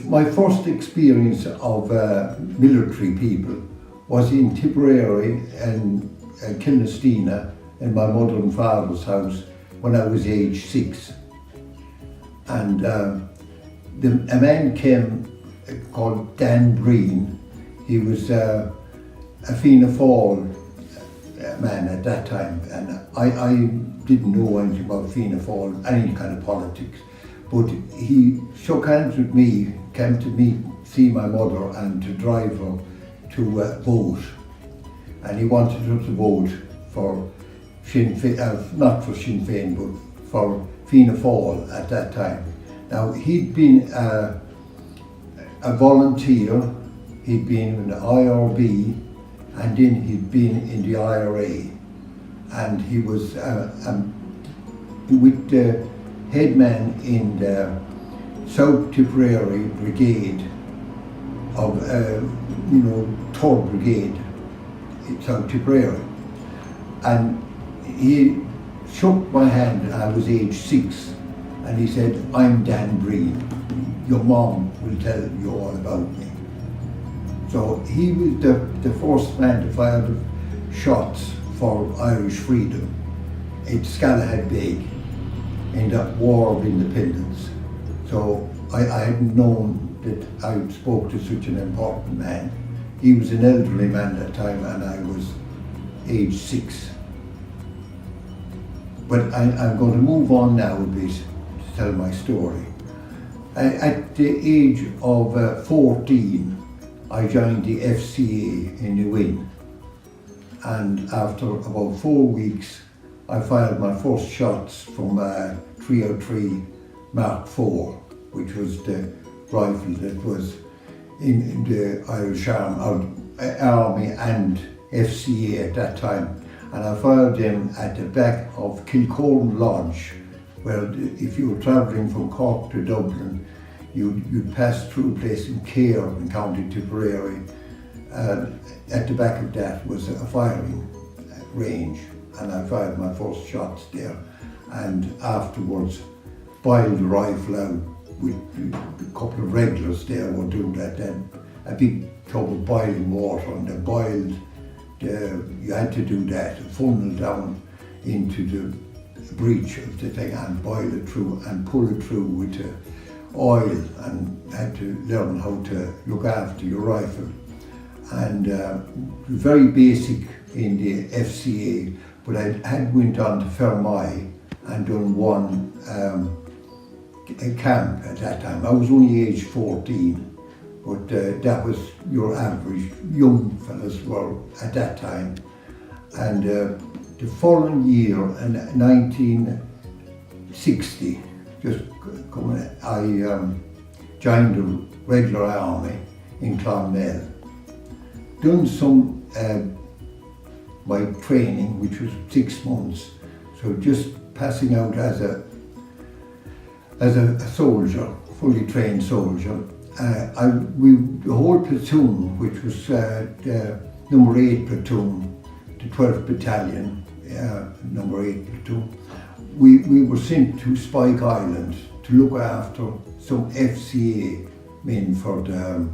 My first experience of military people was in Tipperary and Kilnestina in my mother and father's house when I was age 6. And a man came called Dan Breen. He was a Fianna Fáil man at that time, and I didn't know anything about Fianna Fáil, any kind of politics. But he shook hands with me, came to see my mother and to drive her to vote. And he wanted her to vote for Sinn Féin, not for Sinn Féin, but for Fianna Fáil at that time. Now, he'd been a volunteer, he'd been in the IRB, and then he'd been in the IRA. And he was with the headman in the South Tipperary Brigade of, 3rd Brigade in South Tipperary. And he shook my hand, I was age 6, and he said, "I'm Dan Breen. Your mom will tell you all about me." So he was the first man to fire the shots for Irish freedom at Scalahad Bay in that War of Independence. So I hadn't known that I spoke to such an important man. He was an elderly man at that time and I was age 6. But I'm going to move on now a bit to tell my story. At the age of 14, I joined the FCA in New Inn, and after about 4 weeks I fired my first shots from a 303 Mark IV, which was the rifle that was in the Irish Army and FCA at that time. And I fired them at the back of Kilcorn Lodge, where if you were travelling from Cork to Dublin, you'd pass through a place in Cahir in County Tipperary. At the back of that was a firing range, and I fired my first shots there. And afterwards, boiled the rifle out with a couple of regulars there were doing that. Then a big tub of boiling water, and they boiled. You had to do that, funnel down into the breech of the thing and boil it through and pull it through with the oil, and had to learn how to look after your rifle. And very basic in the FCA, but I had went on to Fermoy and done one camp at that time. I was only age 14. But that was your average young fellas were at that time. And the following year, in 1960, I joined the regular army in Clonmel. Done some my training, which was 6 months. So just passing out as a soldier, fully trained soldier. The whole platoon, which was the number 8 platoon, the 12th Battalion, number 8 platoon, we were sent to Spike Island to look after some FCA men for the,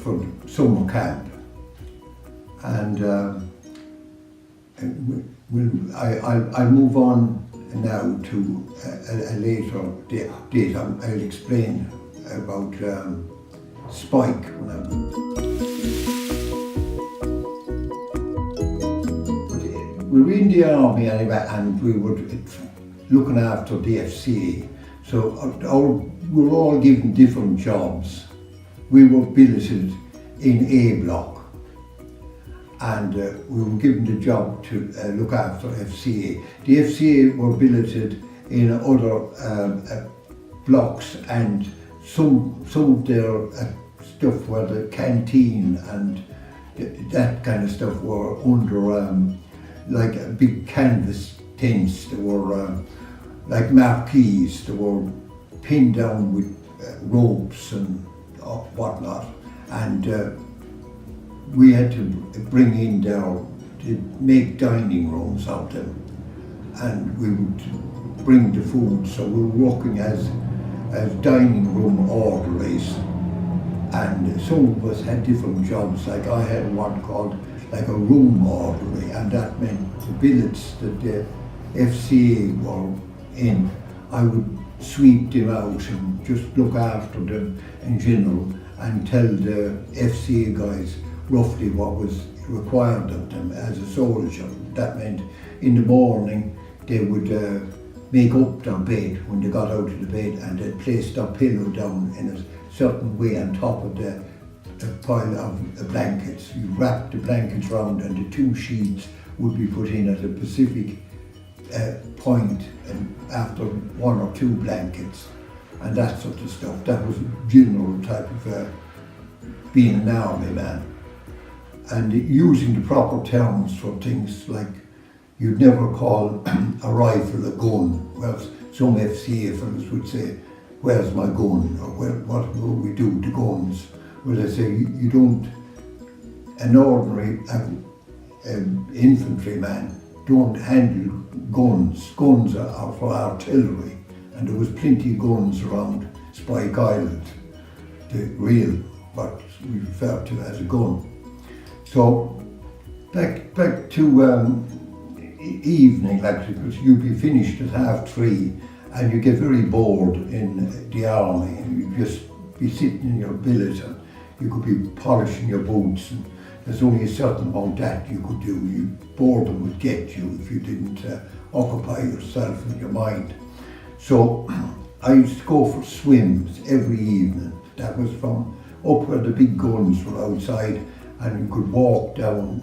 for the summer camp. And I'll move on now to a later date. I'll explain about Spike. We were in the army anyway, and we were looking after the FCA. So we were all given different jobs. We were billeted in A block, and we were given the job to look after FCA. The FCA were billeted in other blocks, and some of their stuff were the canteen and that kind of stuff were under like a big canvas tents. They were like marquees. They were pinned down with ropes and whatnot, and we had to bring in there to make dining rooms out of them, and we would bring the food. So we were working as as dining room orderlies, and some of us had different jobs. Like I had one called like a room orderly, and that meant the billets that the FCA were in, I would sweep them out and just look after them in general and tell the FCA guys roughly what was required of them as a soldier. That meant in the morning they would make up their bed when they got out of the bed, and they'd place their pillow down in a certain way on top of the pile of the blankets. You wrap the blankets around, and the 2 sheets would be put in at a specific point, and after 1 or 2 blankets and that sort of stuff. That was a general type of being an army man, and using the proper terms for things. Like you'd never call a rifle a gun, whereas some FCA fellows would say, "Where's my gun?" or "What will we do with the guns?" Well, they say you don't, an ordinary infantryman don't handle guns. Guns are for artillery, and there was plenty of guns around Spike Island, the real, what we refer to as a gun. So back to evening, like you'd be finished at 3:30, and you get very bored in the army, and you'd just be sitting in your billet, and you could be polishing your boots, and there's only a certain amount that you could do. Boredom would get you if you didn't occupy yourself in your mind. So I used to go for swims every evening. That was from up where the big guns were outside, and you could walk down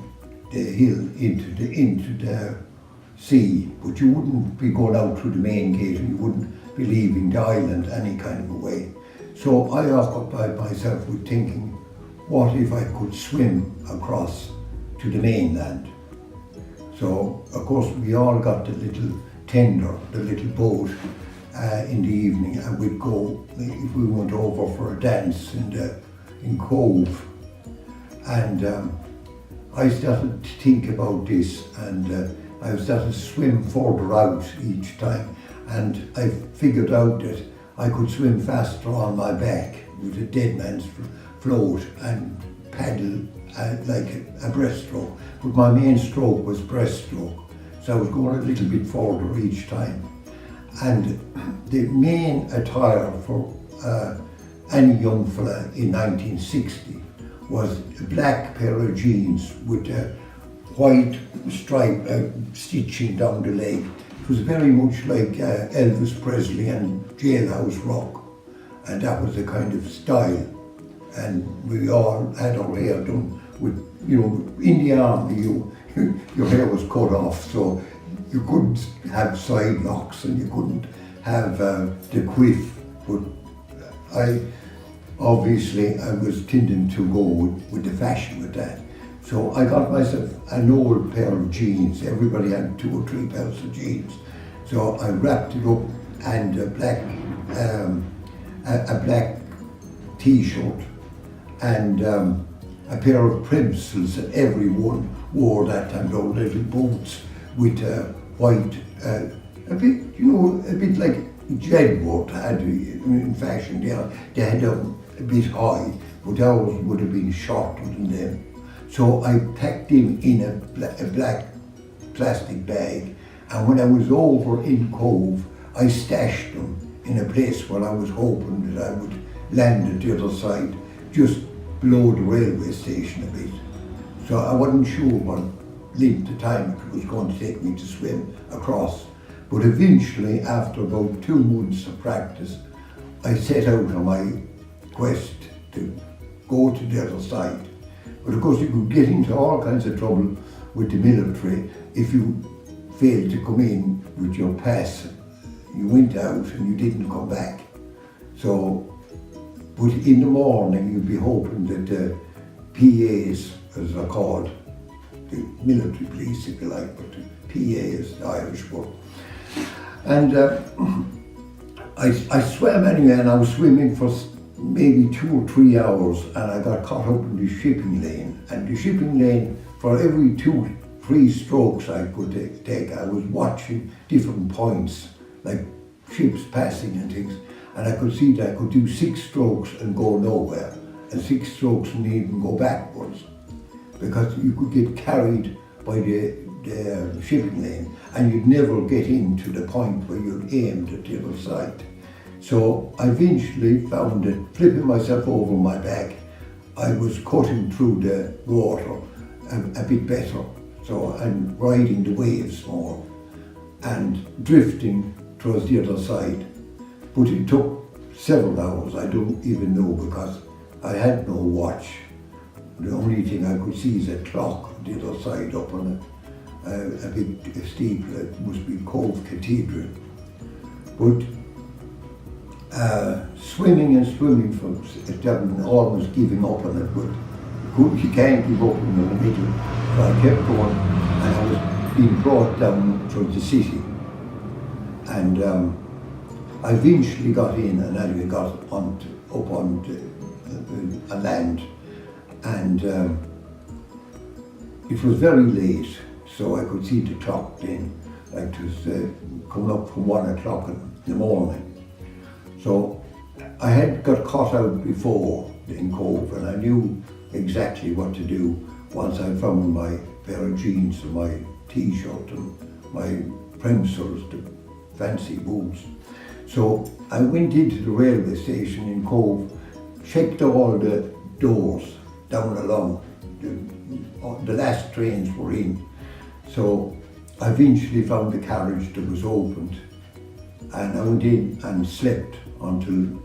the hill into the sea, but you wouldn't be going out through the main gate, and you wouldn't be leaving the island any kind of a way. So I occupied myself with thinking, what if I could swim across to the mainland? So of course we all got the little tender, the little boat in the evening, and we'd go, if we went over for a dance in Cove. And I started to think about this, and I started to swim further out each time, and I figured out that I could swim faster on my back with a dead man's float and paddle like a breaststroke. But my main stroke was breaststroke, so I was going a little bit further each time. And the main attire for any young fella in 1960 was a black pair of jeans with a white stripe stitching down the leg. It was very much like Elvis Presley and Jailhouse Rock, and that was the kind of style. And we all had our hair done with, in the army, your hair was cut off, so you couldn't have side locks and you couldn't have the quiff. But I was tending to go with the fashion with that. So I got myself an old pair of jeans. Everybody had 2 or 3 pairs of jeans. So I wrapped it up, and a black t-shirt and a pair of Prebsels that everyone wore that time, those little boots with white, a bit like Jedward had in fashion. They had a bit high, but ours would have been shorter than them. So I packed them in a black plastic bag, and when I was over in Cove, I stashed them in a place where I was hoping that I would land at the other side, just below the railway station a bit. So I wasn't sure what length of time it was going to take me to swim across. But eventually, after about 2 months of practice, I set out on my quest to go to the other side. But of course you could get into all kinds of trouble with the military if you failed to come in with your pass. You went out and you didn't come back. So, but in the morning you'd be hoping that the PAs, as they're called, the military police if you like, but the PA is the Irish word. And I swam anyway, and I was swimming for maybe 2 or 3 hours, and I got caught up in the shipping lane. And the shipping lane, for every 2-3 strokes I could take, I was watching different points, like ships passing and things. and I could see that I could do 6 strokes and go nowhere, and 6 strokes and even go backwards, because you could get carried by the shipping lane and you'd never get into the point where you'd aimed at the other side. So I eventually found that flipping myself over my back, I was cutting through the water a bit better. So I'm riding the waves more and drifting towards the other side. But it took several hours, I don't even know, because I had no watch. The only thing I could see is a clock on the other side up on a big steeple. It must be Cove Cathedral. But swimming from Dublin, almost giving up on it, but you can't give up in the middle. So I kept going, and I was being brought down towards the city. And I eventually got in, and I got up on a land, and it was very late, so I could see the clock then, like it was coming up from 1 o'clock in the morning. So I had got caught out before in Cove, and I knew exactly what to do once I found my pair of jeans and my t-shirt and my Premsols, the fancy boots. So I went into the railway station in Cove, checked all the doors down along. The last trains were in. So I eventually found the carriage that was opened, and I went in and slept until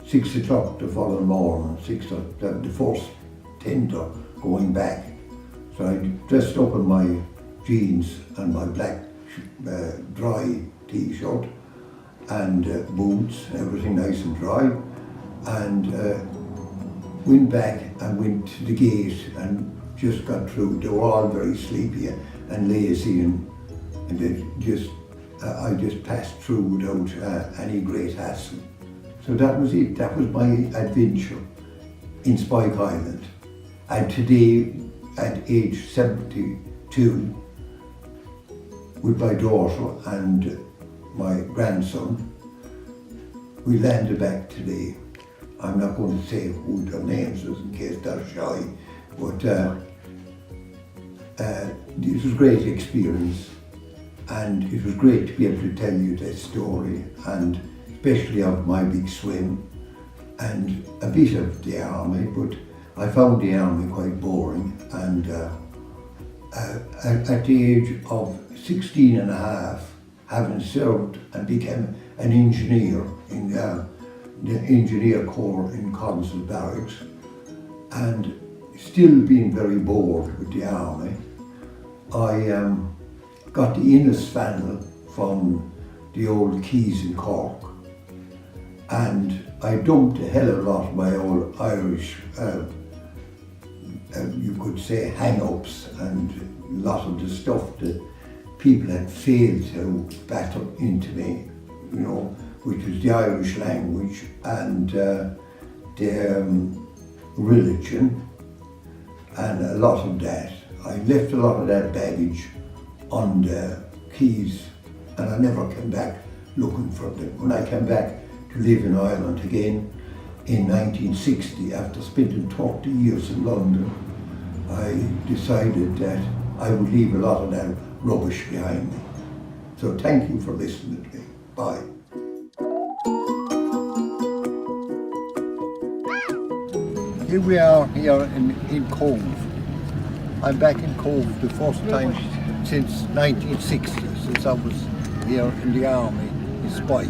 6 o'clock the following morning, the first tender going back. So I dressed up in my jeans and my black dry t-shirt and boots, everything nice and dry, and went back and went to the gate and just got through. They were all very sleepy and lazy, and I just passed through without any great hassle. So that was it. That was my adventure in Spike Island. And today, at age 72, with my daughter and my grandson, we landed back today. I'm not going to say who their names is in case they're shy, but it was a great experience, and it was great to be able to tell you that story, and especially of my big swim and a bit of the army, but I found the army quite boring, and at the age of 16 and a half, having served and became an engineer in the engineer corps in Consul Barracks, and still being very bored with the army, I got the Innes Fanel from the old quays in Cork, and I dumped a hell of a lot of my old Irish, you could say, hang-ups, and a lot of the stuff that people had failed to batter into me, you know, which was the Irish language and the religion, and a lot of that. I left a lot of that baggage on the quays, and I never came back looking for them. When I came back to live in Ireland again in 1960, after spending 30 years in London, I decided that I would leave a lot of that rubbish behind me. So thank you for listening to me. Bye. Here we are here in Cove. I'm back in Cove the first time since 1960, since I was here in the army in Spike.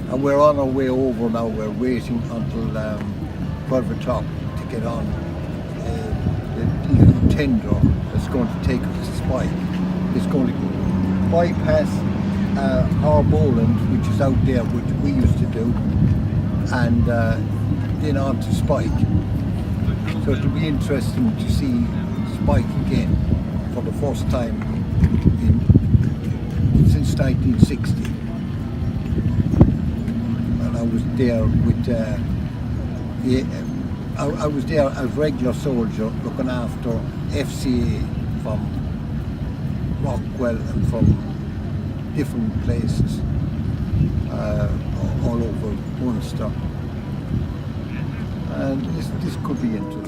And we're on our way over now. We're waiting until 12 o'clock to get on the tender that's going to take us to Spike. It's going to bypass Harboland, which is out there, which we used to do, and then on to Spike. So it'll be interesting to see Spike again for the first time since 1960. And I was there with I was there as regular soldier looking after FCA from Rockwell and from different places. all over Munster. And this could be interesting.